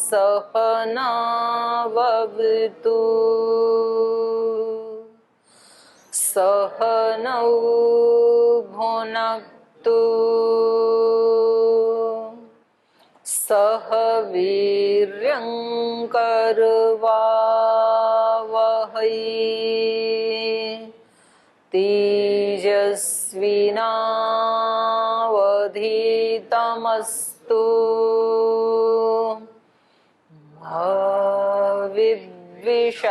सहनाववतु सहनौ भुनक्तु सह वीर्यं करवावहै तेजस्विनावधीतमस्तु मा विद्विषावहै।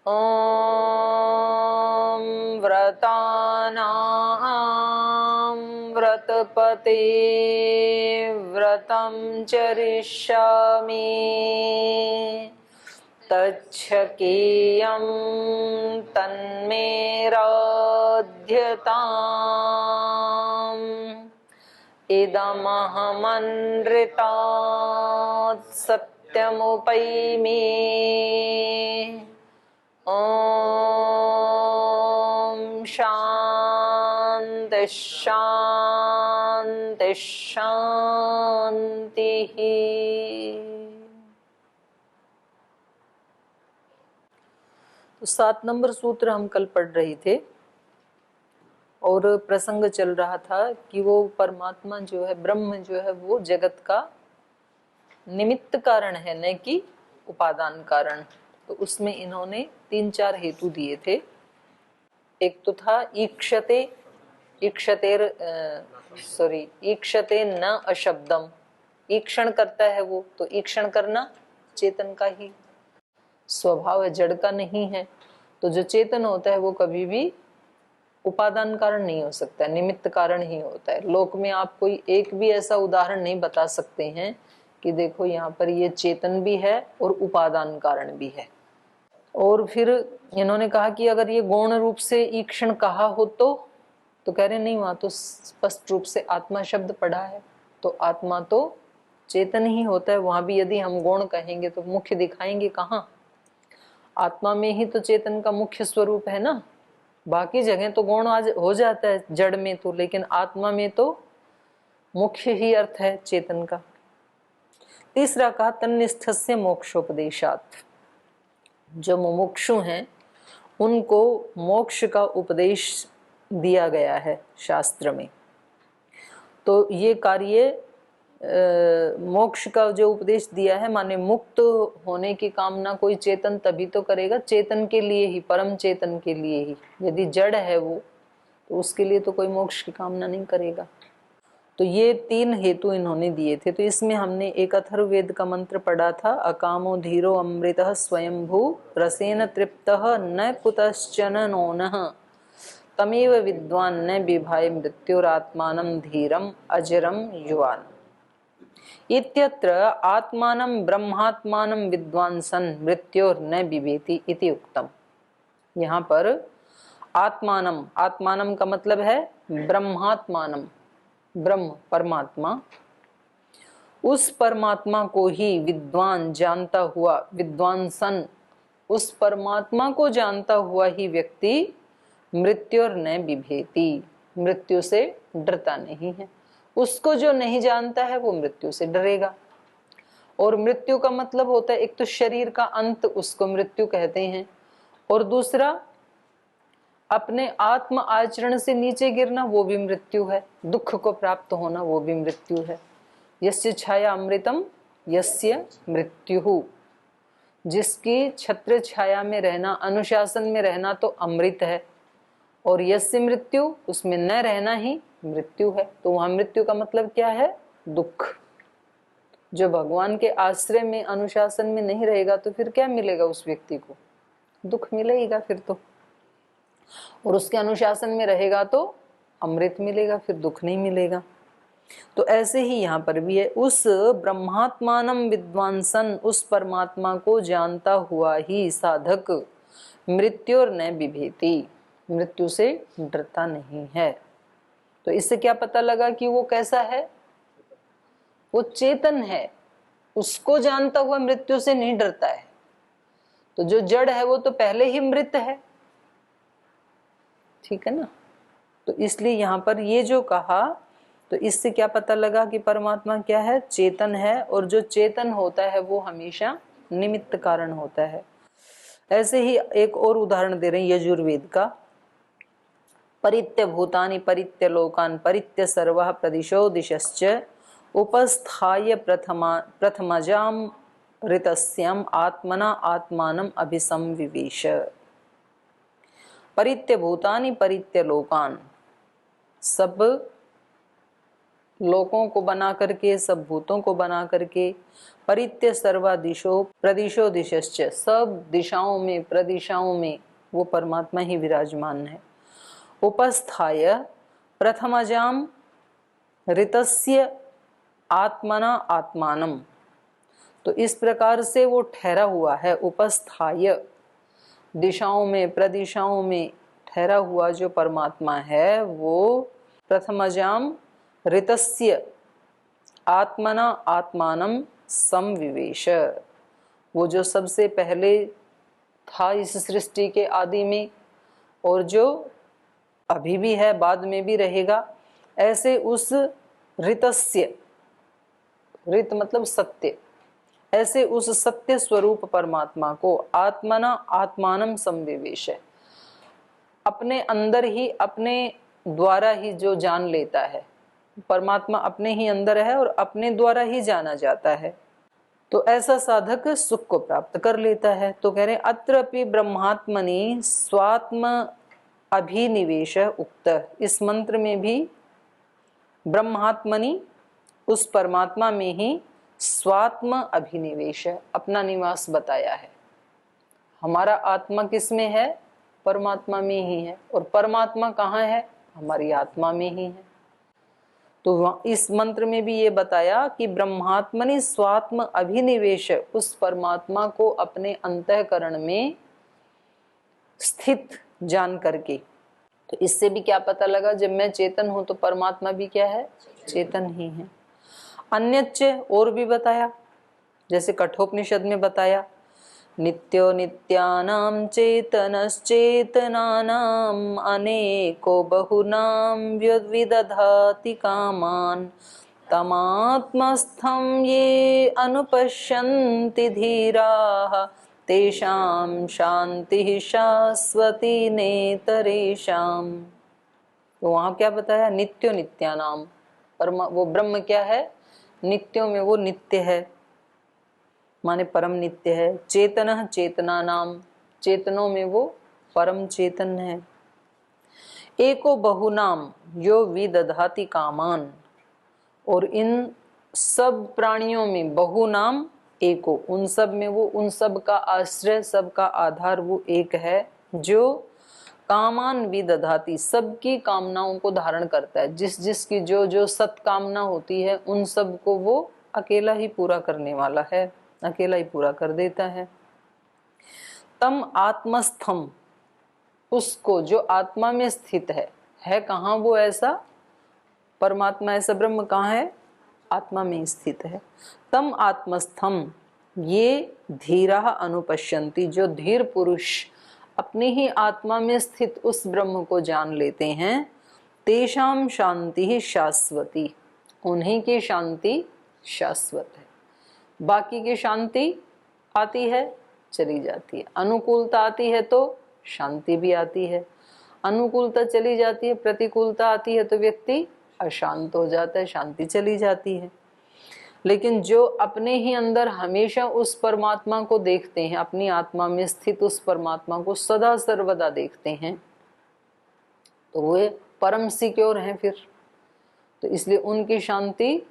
ॐ व्रतानां व्रतपते व्रतं चरिष्यामि तच्छकेयं तन्मे राध्यताम् इदमहमनृतात् सत्यमुपैमि। ॐ शान्ति शान्ति शान्तिः। तो 7 नंबर सूत्र हम कल पढ़ रहे थे और प्रसंग चल रहा था कि वो परमात्मा जो है, ब्रह्म जो है, वो जगत का निमित्त कारण है, न कि उपादान कारण। तो उसमें इन्होंने 3-4 हेतु दिए थे। एक तो था ईक्षते न अशब्दम, ईक्षण करता है वो, तो ईक्षण करना चेतन का ही स्वभाव है, जड़ का नहीं है। तो जो चेतन होता है वो कभी भी उपादान कारण नहीं हो सकता, निमित्त कारण ही होता है। लोक में आप कोई एक भी ऐसा उदाहरण नहीं बता सकते हैं कि देखो यहाँ पर ये चेतन भी है और उपादान कारण भी है। और फिर इन्होंने कहा कि अगर ये गौण रूप से ईक्षण कहा हो तो कह रहे नहीं, वहां तो स्पष्ट रूप से आत्मा शब्द पढ़ा है, तो आत्मा तो चेतन ही होता है। वहां भी यदि हम गौण कहेंगे तो मुख्य दिखाएंगे कहाँ? आत्मा में ही तो चेतन का मुख्य स्वरूप है ना। बाकी जगह तो गौण आज हो जाता है जड़ में तो, लेकिन आत्मा में तो मुख्य ही अर्थ है चेतन का। तीसरा कहा तन्निष्ठस्य मोक्षोपदेशात्, जो मुमुक्षु हैं उनको मोक्ष का उपदेश दिया गया है शास्त्र में। तो ये कार्य मोक्ष का जो उपदेश दिया है, माने मुक्त होने की कामना कोई चेतन तभी तो करेगा, चेतन के लिए ही, परम चेतन के लिए ही। यदि जड़ है वो तो उसके लिए तो कोई मोक्ष की कामना नहीं करेगा। तो ये 3 हेतु इन्होंने दिए थे। तो इसमें हमने एक अथर्ववेद का मंत्र पढ़ा था, अकामो धीरो अमृतः स्वयंभू रसेन तृप्तः न कुतश्चन नोनः तमेव विद्वान न विभाय मृत्युरात्मानं धीरम अजरम युवान। इत्यत्र आत्मानं ब्रह्मात्मानं विद्वान सन मृत्योर न बिभेति इति उक्तम। यहाँ पर आत्मानं, आत्मानं का मतलब है ब्रह्मात्मानं, ब्रह्म परमात्मा, उस परमात्मा को ही विद्वान जानता हुआ, विद्वान सन, उस परमात्मा को जानता हुआ ही व्यक्ति मृत्योर न बिभेति, मृत्यु से डरता नहीं है। उसको जो नहीं जानता है वो मृत्यु से डरेगा। और मृत्यु का मतलब होता है एक तो शरीर का अंत, उसको मृत्यु कहते हैं, और दूसरा अपने आत्म आचरण से नीचे गिरना, वो भी मृत्यु है। दुख को प्राप्त होना, वो भी मृत्यु है। यस्य छाया अमृतम यस्य मृत्यु, जिसकी छत्र छाया में रहना, अनुशासन में रहना तो अमृत है, और यस्य मृत्यु, उसमें न रहना ही मृत्यु है। तो वहां मृत्यु का मतलब क्या है? दुख। जो भगवान के आश्रय में, अनुशासन में नहीं रहेगा तो फिर क्या मिलेगा उस व्यक्ति को? दुख मिलेगा फिर तो। और उसके अनुशासन में रहेगा तो अमृत मिलेगा, फिर दुख नहीं मिलेगा। तो ऐसे ही यहाँ पर भी है, उस ब्रह्मात्मानं विद्वान सन, उस परमात्मा को जानता हुआ ही साधक मृत्योर न बिभेति, मृत्यु से डरता नहीं है। तो इससे क्या पता लगा कि वो कैसा है? वो चेतन है, उसको जानता हुआ मृत्यु से नहीं डरता है। तो जो जड़ है वो तो पहले ही मृत है, ठीक है ना। तो इसलिए यहां पर ये जो कहा तो इससे क्या पता लगा कि परमात्मा क्या है? चेतन है, और जो चेतन होता है वो हमेशा निमित्त कारण होता है। ऐसे ही एक और उदाहरण दे रहे हैं यजुर्वेद का। परित्य भूतानि परित्य लोकान परित्य सर्वः प्रदिशो दिशश्च उपस्थाय प्रथमजाम ऋतस्यम आत्मना आत्मानम अभिसंविवेश। परित्य भूतानि परित्य लोकान, सब लोकों को बना करके, सब भूतों को बना करके, परित्य सर्वा दिशो प्रदिशो दिशश्च, सब दिशाओं में प्रदिशाओं में वो परमात्मा ही विराजमान है। उपस्थाय प्रथमजाम ऋतस्य आत्मना आत्मानम, तो इस प्रकार से वो ठहरा हुआ है। उपस्थाय, दिशाओं में प्रदिशाओं में ठहरा हुआ जो परमात्मा है वो प्रथमजाम ऋतस्य आत्मना आत्मानम समविवेश, वो जो सबसे पहले था इस सृष्टि के आदि में, और जो अभी भी है, बाद में भी रहेगा, ऐसे उस ऋतस्य, ऋत मतलब सत्य, ऐसे उस सत्य स्वरूप परमात्मा को आत्मना आत्मानम समविवेश, अपने अंदर ही, अपने द्वारा ही जो जान लेता है। परमात्मा अपने ही अंदर है और अपने द्वारा ही जाना जाता है, तो ऐसा साधक सुख को प्राप्त कर लेता है। तो कह रहे अत्रपि ब्रह्मात्मनि स्वात्म अभिनिवेश उक्त, इस मंत्र में भी ब्रह्मात्मनि, उस परमात्मा में ही स्वात्म अभिनिवेश, अपना निवास बताया है। हमारा आत्मा किस में है? परमात्मा में ही है, और परमात्मा कहाँ है? हमारी आत्मा में ही है। तो इस मंत्र में भी ये बताया कि ब्रह्मात्मनि स्वात्म अभिनिवेश, उस परमात्मा को अपने अंतःकरण में स्थित जान करके। तो इससे भी क्या पता लगा? जब मैं चेतन हूं तो परमात्मा भी क्या है? चेतन ही है। अन्यच्च, और भी बताया, जैसे कठोपनिषद में बताया, नित्यो नित्यानां चेतनश्चेतनानां अनेको बहुनां विदधाति कामान् तमात्मस्थं ये अनुपश्यन्ति धीराः तेषां शांतिः शाश्वती नेतरेषाम्। तो वहां क्या बताया? नित्यो नित्यानाम, वो ब्रह्म क्या है? नित्यों में वो नित्य है, माने परम नित्य है। चेतन चेतना नाम, चेतनों में वो परम चेतन है। एको बहुनाम यो विदधाति कामान, और इन सब प्राणियों में बहुनाम एको, उन सब में वो, उन सब का आश्रय, सब का आधार वो एक है, जो कामान विदधाति, सबकी कामनाओं को धारण करता है। जिस जिसकी जो जो सत्कामना होती है उन सब को वो अकेला ही पूरा करने वाला है, अकेला ही पूरा कर देता है। तम आत्मस्थम, उसको जो आत्मा में स्थित है कहाँ वो? ऐसा परमात्मा, ऐसा ब्रह्म कहाँ है? आत्मा में स्थित है। तम आत्मस्थम ये धीरा अनुपश्यन्ति, जो धीर पुरुष अपनी ही आत्मा में स्थित उस ब्रह्म को जान लेते हैं, तेषाम शांति ही शाश्वती, उन्हीं की शांति शाश्वत है। बाकी की शांति आती है, चली जाती है। अनुकूलता आती है तो शांति भी आती है, अनुकूलता चली जाती है, प्रतिकूलता आती है तो व्यक्ति अशांत हो जाता है, शांति चली जाती है। लेकिन जो अपने ही अंदर हमेशा उस परमात्मा को देखते हैं, अपनी आत्मा में स्थित उस परमात्मा को सदा सर्वदा देखते हैं, तो वे परम सिक्योर हैं फिर। तो इसलिए उनकी शांति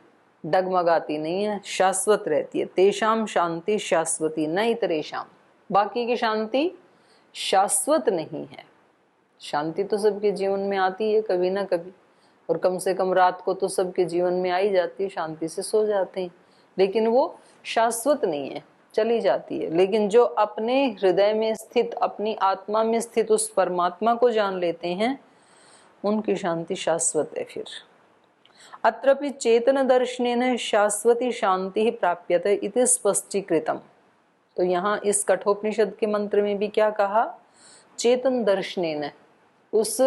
डगमगाती नहीं है, शाश्वत रहती है। तेषाम शांति शाश्वती न इतरेषाम, बाकी की शांति शाश्वत नहीं है। शांति तो सबके जीवन में आती है कभी ना कभी, और कम से कम रात को तो सबके जीवन में आई जाती है, शांति से सो जाते हैं, लेकिन वो शाश्वत नहीं है, चली जाती है। लेकिन जो अपने हृदय में स्थित, अपनी आत्मा में स्थित उस परमात्मा को जान लेते हैं, उनकी शांति शाश्वत है। फिर अत्रपि चेतन दर्शनेन शाश्वती शांति प्राप्यते इति स्पष्टीकृतम। तो यहाँ इस कठोपनिषद के मंत्र में भी क्या कहा? चेतन दर्शनेन, उस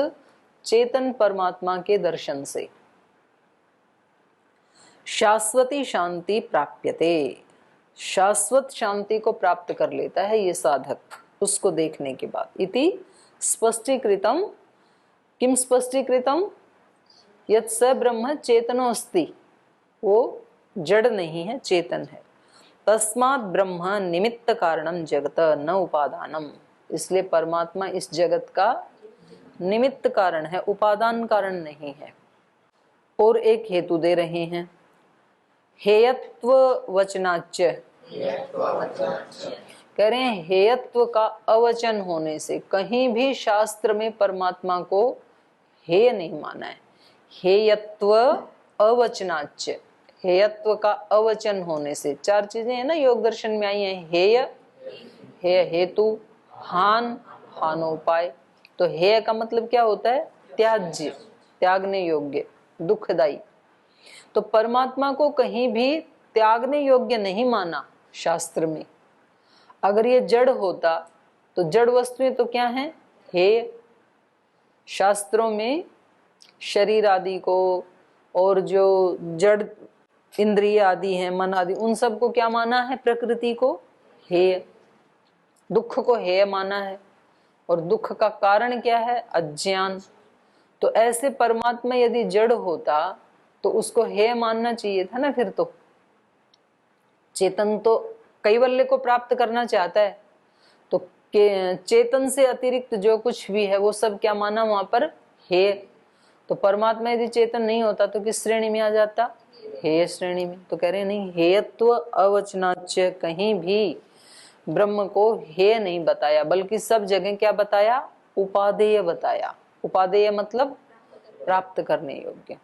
चेतन परमात्मा के दर्शन से। शाश्वती शांति प्राप्यते, शाश्वत शांति को प्राप्त कर लेता है ये साधक उसको देखने के बाद। इति स्पष्टीकृतम, किम स्पष्टीकृतम, यत् स ब्रह्म चेतनो अस्ति, वो जड़ नहीं है चेतन है। तस्मात् ब्रह्म निमित्त कारणम जगत न उपादानम, इसलिए परमात्मा इस जगत का निमित्त कारण है, उपादान कारण नहीं है। और एक हेतु दे रहे हैं, हेयत्व वचनाच्च, कह रहे हैं हेयत्व का अवचन होने से कहीं भी शास्त्र में परमात्मा को हेय नहीं माना है। हेयत्व अवचनाच्च, हेयत्व का अवचन होने से, चार चीजें है ना योग दर्शन में आई हैं, हेय, हेय हेतु, हान, हानोपाय। तो हेय का मतलब क्या होता है, त्याज्य, त्यागने योग्य, दुखदाई। तो परमात्मा को कहीं भी त्यागने योग्य नहीं माना शास्त्र में। अगर ये जड़ होता तो जड़ वस्तुएं तो क्या हैं, हेय। शास्त्रों में शरीर आदि को और जो जड़ इंद्रिय आदि हैं, मन आदि, उन सब को क्या माना है, प्रकृति को हेय। दुख को हेय माना है, और दुख का कारण क्या है, अज्ञान। तो ऐसे परमात्मा यदि जड़ होता तो उसको हेय मानना चाहिए था ना। फिर तो चेतन तो कैवल्य को प्राप्त करना चाहता है, तो चेतन से अतिरिक्त जो कुछ भी है वो सब क्या माना वहां पर, हेय। तो परमात्मा यदि चेतन नहीं होता तो किस श्रेणी में आ जाता, हेय श्रेणी में। तो कह रहे हैं नहीं, हेयत्व अवचनाच्य, कहीं भी ब्रह्म को हेय नहीं बताया, बल्कि सब जगह क्या बताया, उपादेय बताया। उपादेय मतलब प्राप्त करने योग्य।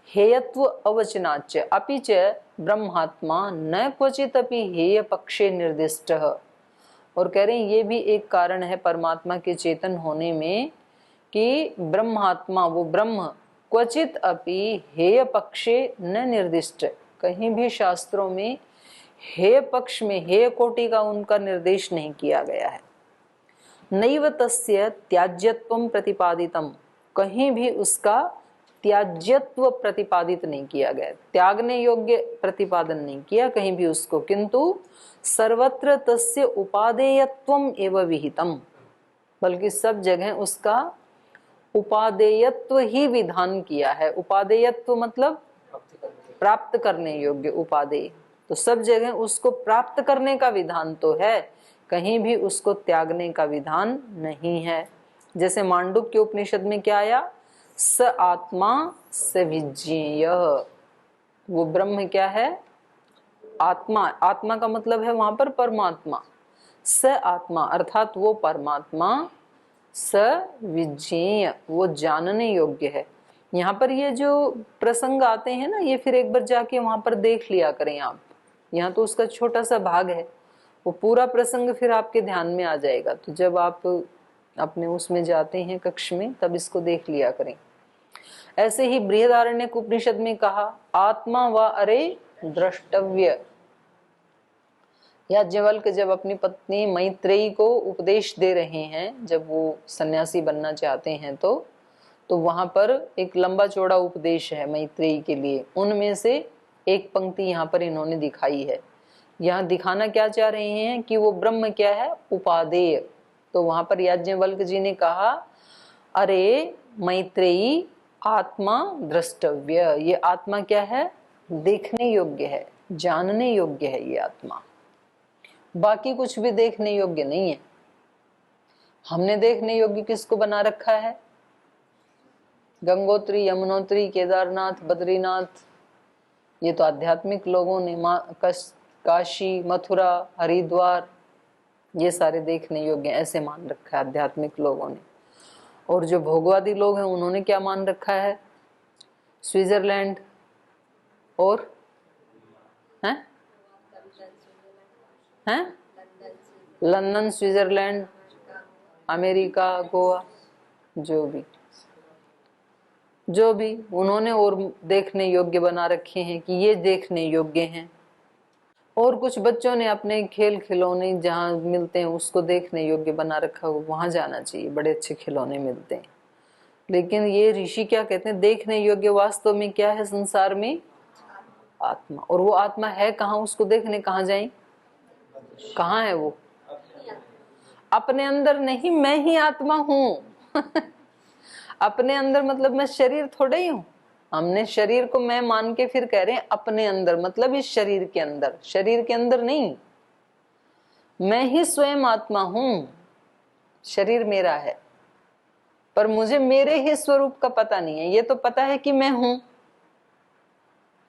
हेयत्व अवचनाच्य अपि च ब्रह्मात्मा न क्वचित अपि हेय पक्षे निर्दिष्ट। और कह रहे हैं ये भी एक कारण है परमात्मा के चेतन होने में कि ब्रह्मात्मा, वो ब्रह्म, क्वचित अपि हेय पक्षे न निर्दिष्ट, कहीं भी शास्त्रों में हेय पक्ष में, हेय कोटि का उनका निर्देश नहीं किया गया है। नैव तस्य त्याज्यत्वं प्रतिपादितम, कहीं भी उसका त्याज्यत्व प्रतिपादित नहीं किया गया, त्यागने योग्य प्रतिपादन नहीं किया कहीं भी उसको, किंतु सर्वत्र तस्य उपादेयत्वम एव विहितम, बल्कि सब जगह उसका उपादेयत्व ही विधान किया है। उपादेयत्व मतलब प्राप्त करने योग्य, उपादेय। तो सब जगह उसको प्राप्त करने का विधान तो है, कहीं भी उसको त्यागने का विधान नहीं है। जैसे मांडुक्य उपनिषद में क्या आया, स आत्मा स विज्ञेय, वो ब्रह्म क्या है, आत्मा। आत्मा का मतलब है वहां पर परमात्मा। स आत्मा अर्थात वो परमात्मा, स विज्ञेय वो जानने योग्य है। यहाँ पर ये जो प्रसंग आते हैं ना, ये फिर एक बार जाके वहां पर देख लिया करें आप। यहाँ तो उसका छोटा सा भाग है, वो पूरा प्रसंग फिर आपके ध्यान में आ जाएगा। तो जब आप अपने उसमें जाते हैं कक्ष में, तब इसको देख लिया करें। ऐसे ही बृहदारण्यक उपनिषद में कहा, आत्मा व अरे द्रष्टव्य। याज्ञवल्क्य जब अपनी पत्नी मैत्रेयी को उपदेश दे रहे हैं, जब वो सन्यासी बनना चाहते हैं, तो वहां पर एक लंबा चौड़ा उपदेश है मैत्रेयी के लिए। उनमें से एक पंक्ति यहाँ पर इन्होंने दिखाई है। यहाँ दिखाना क्या चाह रहे हैं कि वो ब्रह्म क्या है, उपादेय। तो वहां पर याज्ञवल्क्य जी ने कहा, अरे मैत्रेयी आत्मा द्रष्टव्य, ये आत्मा क्या है, देखने योग्य है, जानने योग्य है ये आत्मा, बाकी कुछ भी देखने योग्य नहीं है। हमने देखने योग्य किसको बना रखा है, गंगोत्री, यमुनोत्री, केदारनाथ, बद्रीनाथ, ये तो आध्यात्मिक लोगों ने, काशी, मथुरा, हरिद्वार, ये सारे देखने योग्य ऐसे मान रखा है आध्यात्मिक लोगों ने। और जो भोगवादी लोग हैं उन्होंने क्या मान रखा है, स्विट्जरलैंड और हैं लंदन, स्विट्जरलैंड, अमेरिका, गोवा, जो भी उन्होंने और देखने योग्य बना रखे हैं कि ये देखने योग्य हैं। और कुछ बच्चों ने अपने खेल खिलौने जहाँ मिलते हैं उसको देखने योग्य बना रखा हो, वहां जाना चाहिए, बड़े अच्छे खिलौने मिलते हैं। लेकिन ये ऋषि क्या कहते हैं, देखने योग्य वास्तव में क्या है संसार में, आत्मा। और वो आत्मा है कहाँ, उसको देखने कहाँ जाए? कहाँ है वो? अपने अंदर नहीं, मैं ही आत्मा हूं। अपने अंदर मतलब मैं शरीर थोड़े ही हूं। हमने शरीर को मैं मान के फिर कह रहे हैं अपने अंदर, मतलब इस शरीर के अंदर, शरीर के अंदर नहीं। मैं ही स्वयं आत्मा हूं, शरीर मेरा है, पर मुझे मेरे ही स्वरूप का पता नहीं है। ये तो पता है कि मैं हूं,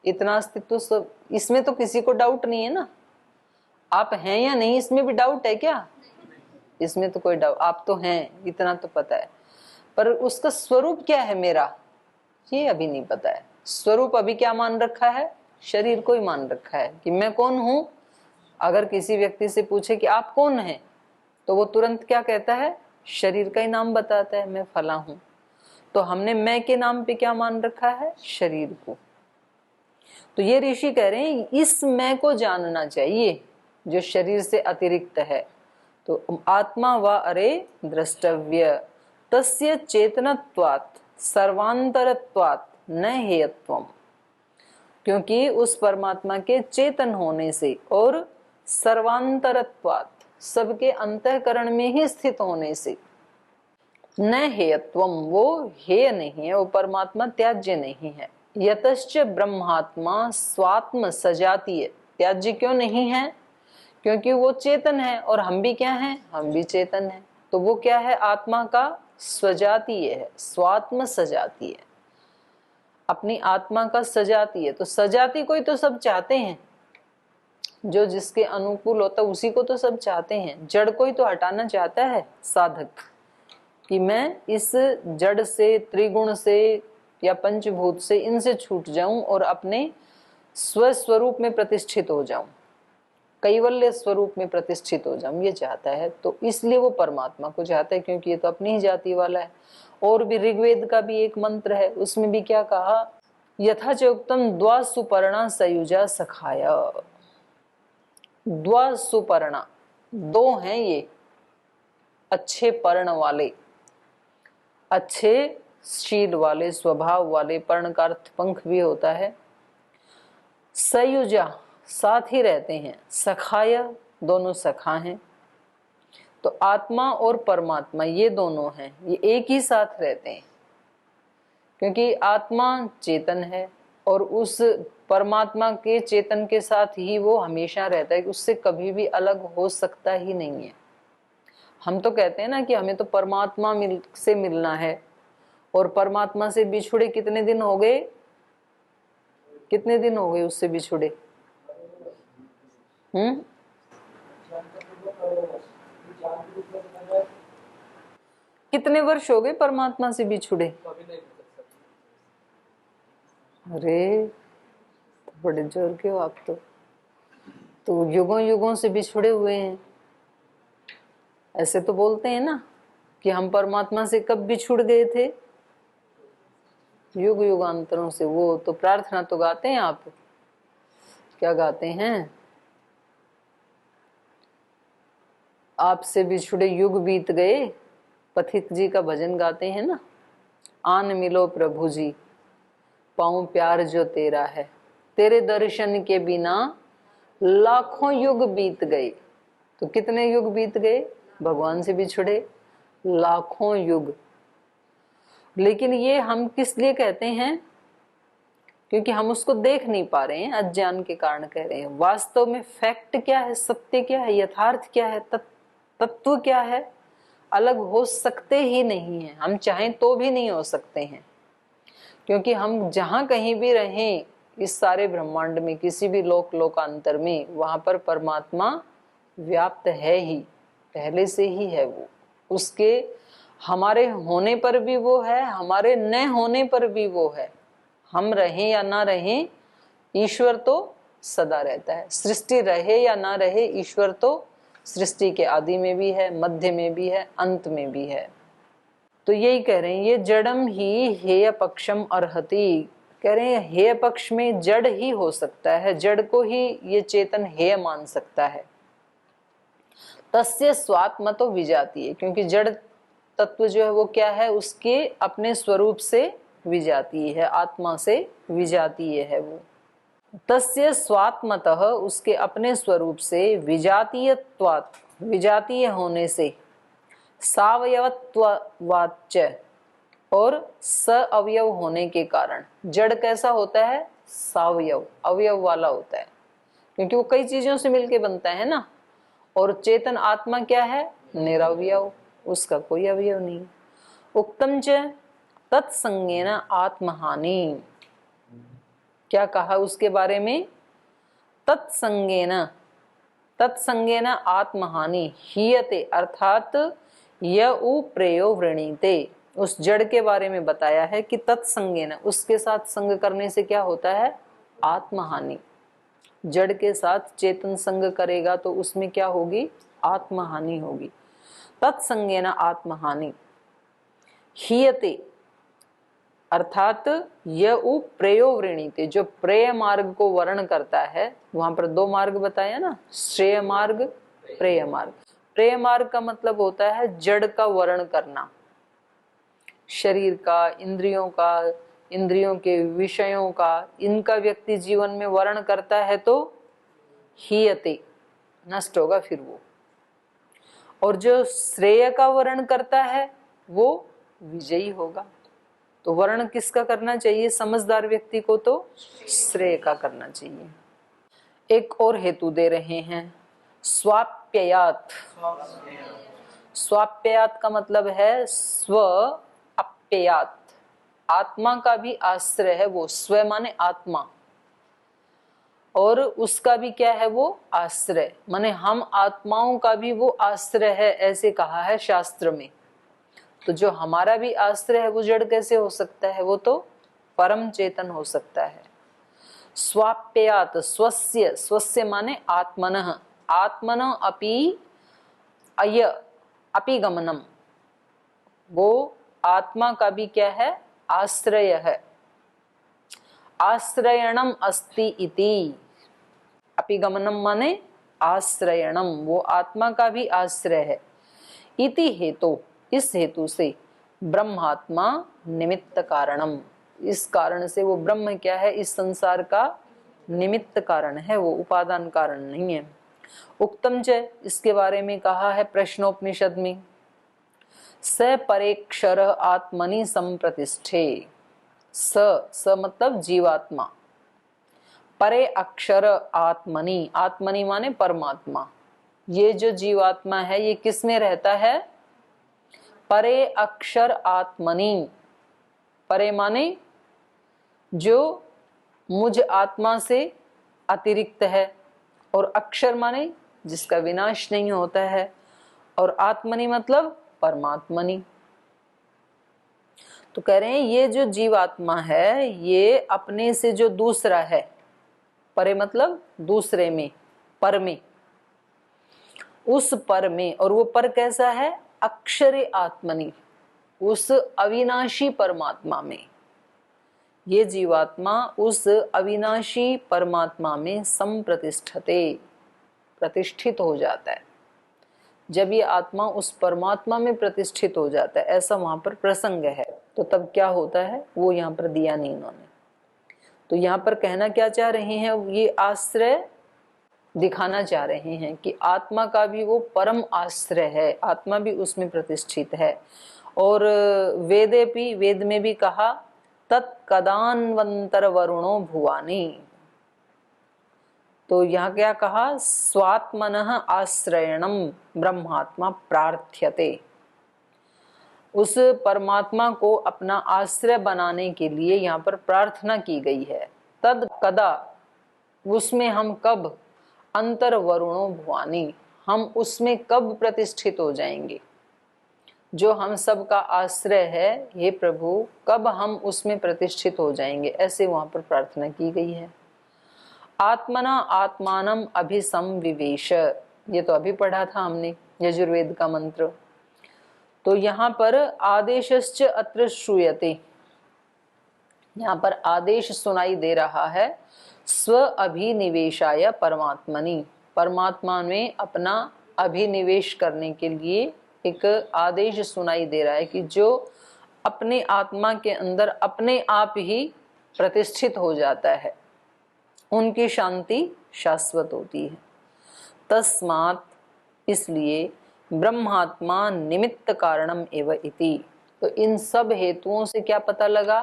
इतना अस्तित्व सब, इसमें तो किसी को डाउट नहीं है ना। आप हैं या नहीं, इसमें भी डाउट है क्या? इसमें तो कोई डाउट, आप तो हैं, इतना तो पता है। पर उसका स्वरूप क्या है मेरा, ये अभी नहीं पता है। स्वरूप अभी क्या मान रखा है? शरीर को ही मान रखा है कि मैं कौन हूं। अगर किसी व्यक्ति से पूछे कि आप कौन हैं, तो वो तुरंत क्या कहता है? शरीर का ही नाम बताता है, मैं फला हूं। तो हमने मैं के नाम पे क्या मान रखा है? शरीर को। तो ये ऋषि कह रहे हैं इस मैं को जानना चाहिए जो शरीर से अतिरिक्त है। तो आत्मा व अरे द्रष्टव्य तस्य चेतनत्वात् सर्वांतरत्वात् न हेयत्वम्, क्योंकि उस परमात्मा के चेतन होने से और सर्वांतरत्वात् सबके अंतःकरण में ही स्थित होने से न हेयत्वम, वो हेय नहीं है, वो परमात्मा त्याज्य नहीं है। यतश्च ब्रह्मात्मा स्वात्म सजातीय, त्याज्य क्यों नहीं है? क्योंकि वो चेतन है और हम भी क्या हैं? हम भी चेतन हैं। तो वो क्या है? आत्मा का स्वजातीय है, स्वात्म सजातीय है, अपनी आत्मा का सजातीय। तो सजाती कोई तो सब चाहते हैं, जो जिसके अनुकूल होता उसी को तो सब चाहते हैं। जड़ कोई तो हटाना चाहता है साधक, कि मैं इस जड़ से, त्रिगुण से या पंचभूत से, इनसे छूट जाऊं और अपने स्वस्वरूप में प्रतिष्ठित हो जाऊं, कैवल्य स्वरूप में प्रतिष्ठित हो जाऊं, ये चाहता है। तो इसलिए वो परमात्मा को चाहता है, क्योंकि ये तो अपनी ही जाति वाला है। और भी ऋग्वेद का भी एक मंत्र है, उसमें भी क्या कहा? यथा चोक्तम द्वा सुपर्णा सयुजा सखाया। द्वा सुपर्णा, दो हैं ये अच्छे पर्ण वाले, अच्छे शील वाले, स्वभाव वाले। पर्ण का अर्थ पंख भी होता है। सयुजा, साथ ही रहते हैं। सखाय, दोनों सखा हैं। तो आत्मा और परमात्मा ये दोनों हैं, ये एक ही साथ रहते हैं, क्योंकि आत्मा चेतन है और उस परमात्मा के चेतन के साथ ही वो हमेशा रहता है, उससे कभी भी अलग हो सकता ही नहीं है। हम तो कहते हैं ना कि हमें तो परमात्मा से मिलना है, और परमात्मा से बिछुड़े कितने दिन हो गए? कितने दिन हो गए उससे बिछुड़े? कितने वर्ष हो गए परमात्मा से बिछुड़े? अरे तो बड़े जोर के हो आप तो युगों युगों से बिछुड़े हुए हैं। ऐसे तो बोलते हैं ना कि हम परमात्मा से कब बिछुड़ गए थे? युग युगांतरों से। वो तो प्रार्थना तो गाते हैं आप, क्या गाते हैं? आपसे बिछुड़े युग बीत गए, पथिक जी का भजन गाते हैं ना। आन मिलो प्रभु जी, पाऊं प्यार जो तेरा है, तेरे दर्शन के बिना लाखों युग बीत गए। तो कितने युग बीत गए भगवान से बिछुड़े? लाखों युग। लेकिन ये हम किस लिए कहते हैं? क्योंकि हम उसको देख नहीं पा रहे हैं, अज्ञान के कारण कह रहे हैं। वास्तव में फैक्ट क्या है, सत्य क्या है, यथार्थ क्या है, तत्व क्या है, अलग हो सकते ही नहीं है। हम चाहें तो भी नहीं हो सकते हैं, क्योंकि हम जहां कहीं भी रहें इस सारे ब्रह्मांड में, किसी भी लोकांतर में, वहां पर परमात्मा व्याप्त है ही, पहले से ही है। वो उसके हमारे होने पर भी वो है, हमारे न होने पर भी वो है। हम रहें या ना रहें, ईश्वर तो सदा रहता है। सृष्टि रहे या ना रहे, ईश्वर तो सृष्टि के आदि में भी है, मध्य में भी है, अंत में भी है। तो यही कह रहे हैं, ये जड़म ही हेय पक्षम अर्हति। कह रहे हैं हेय पक्ष में जड़ ही हो सकता है, जड़ को ही ये चेतन हेय मान सकता है। तस्य स्वात्म तो विजाती है, क्योंकि जड़ तत्व जो है वो क्या है? उसके अपने स्वरूप से विजाती है, आत्मा से विजातीय है वो। तस्य स्वात्मतः उसके अपने स्वरूप से विजातीयत्वात् विजातीय होने से सावयवत्वाच्च और सअवयव होने के कारण जड़ कैसा होता है? सावयव, अवयव वाला होता है, क्योंकि वो कई चीजों से मिलके बनता है ना। और चेतन आत्मा क्या है? निरवयव, उसका कोई अवयव नहीं। उक्तम च तत्संगेन आत्महानि, क्या कहा उसके बारे में? तत्संगेन, तत्संगेन आत्महानि हीयते, अर्थात यउ प्रयो वृणीते, उस जड़ के बारे में बताया है कि तत्संगेन, उसके साथ संग करने से क्या होता है? आत्महानि। जड़ के साथ चेतन संग करेगा तो उसमें क्या होगी? आत्महानि होगी। तत्संगेन आत्महानि हीयते, अर्थात यउ प्रयो वृणीते, जो प्रेय मार्ग को वर्ण करता है। वहां पर दो मार्ग बताया ना, श्रेय मार्ग, प्रेय मार्ग। प्रेय मार्ग का मतलब होता है जड़ का वर्ण करना, शरीर का, इंद्रियों का, इंद्रियों के विषयों का, इनका व्यक्ति जीवन में वर्ण करता है तो हीयते, नष्ट होगा फिर वो। और जो श्रेय का वर्ण करता है वो विजयी होगा। तो वर्ण किसका करना चाहिए? समझदार व्यक्ति को तो श्रेय का करना चाहिए। एक और हेतु दे रहे हैं, स्वाप्ययात। स्वाप्ययात का मतलब है स्व अप्ययात, आत्मा का भी आश्रय है वो। स्व माने आत्मा, और उसका भी क्या है? वो आश्रय, माने हम आत्माओं का भी वो आश्रय है, ऐसे कहा है शास्त्र में। तो जो हमारा भी आश्रय है वो जड़ कैसे हो सकता है? वो तो परम चेतन हो सकता है। स्वाप्ययात, स्वस्य, स्वस्य माने आत्मनः, आत्मनः अपि अय अपि गमनम, वो आत्मा का भी क्या है? आश्रय है। आश्रयणम अस्ति इति, अपिगमनम माने आश्रयणम, वो आत्मा का भी आश्रय है। इति हेतु, इस हेतु से ब्रह्मात्मा निमित्त कारणम, इस कारण से वो ब्रह्म क्या है? इस संसार का निमित्त कारण है, वो उपादान कारण नहीं है। उक्तम च, इसके बारे में कहा है प्रश्नोपनिषद में, स परेक्षर आत्मनि संप्रतिष्ठे। स मतलब जीवात्मा, परे अक्षर आत्मनि, आत्मनि माने परमात्मा। ये जो जीवात्मा है ये किस में रहता है? परे अक्षर आत्मनि, परे माने जो मुझ आत्मा से अतिरिक्त है, और अक्षर माने जिसका विनाश नहीं होता है, और आत्मनि मतलब परमात्मनि। तो कह रहे हैं ये जो जीवात्मा है ये अपने से जो दूसरा है, परे मतलब दूसरे में, पर में, उस पर में, और वो पर कैसा है? अक्षरे आत्मनि, उस अविनाशी परमात्मा में। ये जीवात्मा उस अविनाशी परमात्मा में संप्रतिष्ठते, प्रतिष्ठित हो जाता है। जब ये आत्मा उस परमात्मा में प्रतिष्ठित हो जाता है, ऐसा वहां पर प्रसंग है, तो तब क्या होता है वो यहाँ पर दिया नहीं इन्होंने। तो यहाँ पर कहना क्या चाह रहे हैं? ये आश्रय दिखाना चाह रहे हैं कि आत्मा का भी वो परम आश्रय है, आत्मा भी उसमें प्रतिष्ठित है। और वेदेपि, वेद में भी कहा तत्कदान्वंतर वरुणो भुवानी। तो यहाँ क्या कहा? स्वात्मनः आश्रयणम ब्रह्मात्मा प्रार्थ्यते, उस परमात्मा को अपना आश्रय बनाने के लिए यहाँ पर प्रार्थना की गई है। तद कदा, उसमें हम कब, अंतर वरुणो भुवानी, हम उसमें कब प्रतिष्ठित हो जाएंगे? जो हम सब का आश्रय है हे प्रभु, कब हम उसमें प्रतिष्ठित हो जाएंगे, ऐसे वहां पर प्रार्थना की गई है। आत्मना आत्मानम अभिसंविवेश, ये तो अभी पढ़ा था हमने यजुर्वेद का मंत्र। तो यहाँ पर आदेशश्च अत्र श्रूयते, यहाँ पर आदेश सुनाई दे रहा है स्व अभिनिवेशाय परमात्मनि, परमात्मा में अपना अभिनिवेश करने के लिए एक आदेश सुनाई दे रहा है कि जो अपने आत्मा के अंदर अपने आप ही प्रतिष्ठित हो जाता है, उनकी शांति शाश्वत होती है। तस्मात् इसलिए ब्रह्मात्मा निमित्त कारणम एव इति। तो इन सब हेतुओं से क्या पता लगा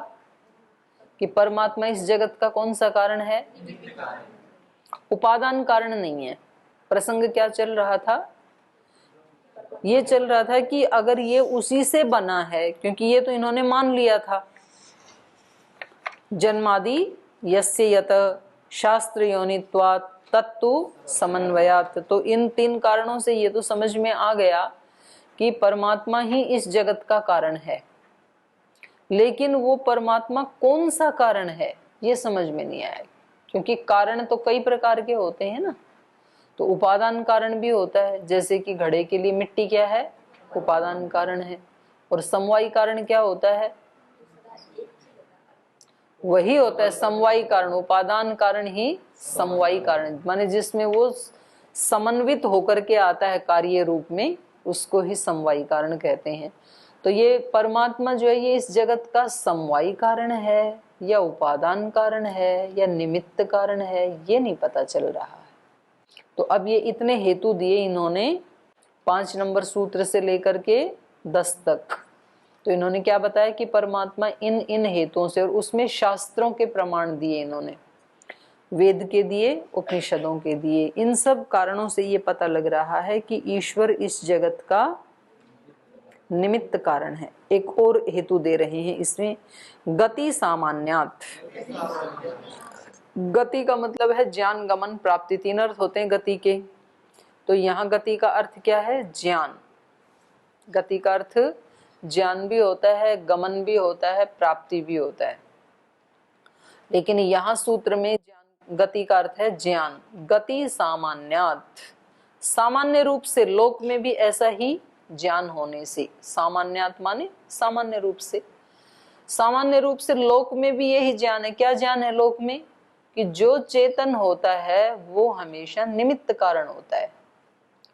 कि परमात्मा इस जगत का कौन सा कारण है? उपादान कारण नहीं है। प्रसंग क्या चल रहा था? ये चल रहा था कि अगर ये उसी से बना है, क्योंकि ये तो इन्होंने मान लिया था, जन्मादि यस्य यत शास्त्र योनित्वात् तत्तु समन्वयात्। तो इन तीन कारणों से ये तो समझ में आ गया कि परमात्मा ही इस जगत का कारण है, लेकिन वो परमात्मा कौन सा कारण है ये समझ में नहीं आया, क्योंकि कारण तो कई प्रकार के होते हैं ना। तो उपादान कारण भी होता है, जैसे कि घड़े के लिए मिट्टी क्या है? उपादान कारण है। और समवायी कारण क्या होता है? वही होता है समवायी कारण। उपादान कारण ही समवायी कारण, माने जिसमें वो समन्वित होकर के आता है कार्य रूप में, उसको ही समवायी कारण कहते हैं। तो ये परमात्मा जो है ये इस जगत का समवायी कारण है या उपादान कारण है या निमित्त कारण है, ये नहीं पता चल रहा है। तो अब ये इतने हेतु दिए इन्होंने 5 नंबर सूत्र से लेकर के 10 तक। तो इन्होंने क्या बताया कि परमात्मा इन इन हेतुओं से, और उसमें शास्त्रों के प्रमाण दिए इन्होंने, वेद के दिए, उपनिषदों के दिए। इन सब कारणों से ये पता लग रहा है कि ईश्वर इस जगत का निमित्त कारण है। एक और हेतु दे रहे हैं इसमें, गति सामान्यात। गति का मतलब है ज्ञान, गमन, प्राप्ति, तीन अर्थ होते हैं गति के। तो यहाँ गति का अर्थ क्या है? ज्ञान। गति का अर्थ ज्ञान भी होता है, गमन भी होता है, प्राप्ति भी होता है। लेकिन यहाँ सूत्र में गति का अर्थ है ज्ञान। गति सामान्यात, सामान्य रूप से, लोक में भी ऐसा ही ज्ञान होने से। सामान्यात माने सामान्य रूप से, सामान्य रूप से लोक में भी यही ज्ञान है। क्या ज्ञान है लोक में? कि जो चेतन होता है वो हमेशा निमित्त कारण होता है,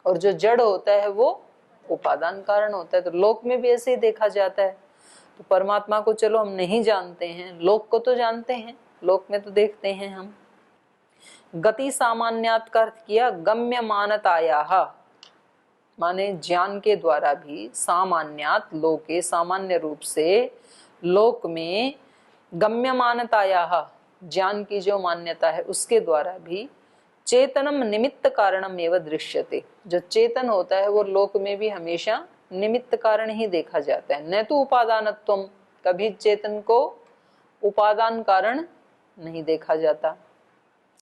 और जो जड़ होता है वो उपादान कारण होता है। तो लोक में भी ऐसे ही देखा जाता है। तो परमात्मा को चलो हम नहीं जानते हैं, लोक को तो जानते हैं, लोक में तो देखते हैं हम। गति सामान्यात का अर्थ किया गम्य मानतायाः, माने ज्ञान के द्वारा भी, सामान्यात लोके, सामान्य रूप से लोक में, गम्य मानतायाः, ज्ञान की जो मान्यता है उसके द्वारा भी, चेतनम निमित्त कारणम एव दृश्यते। जो चेतन होता है वो लोक में भी हमेशा निमित्त कारण ही देखा जाता है, न तो उपादानत्वम। कभी चेतन को उपादान कारण नहीं देखा जाता।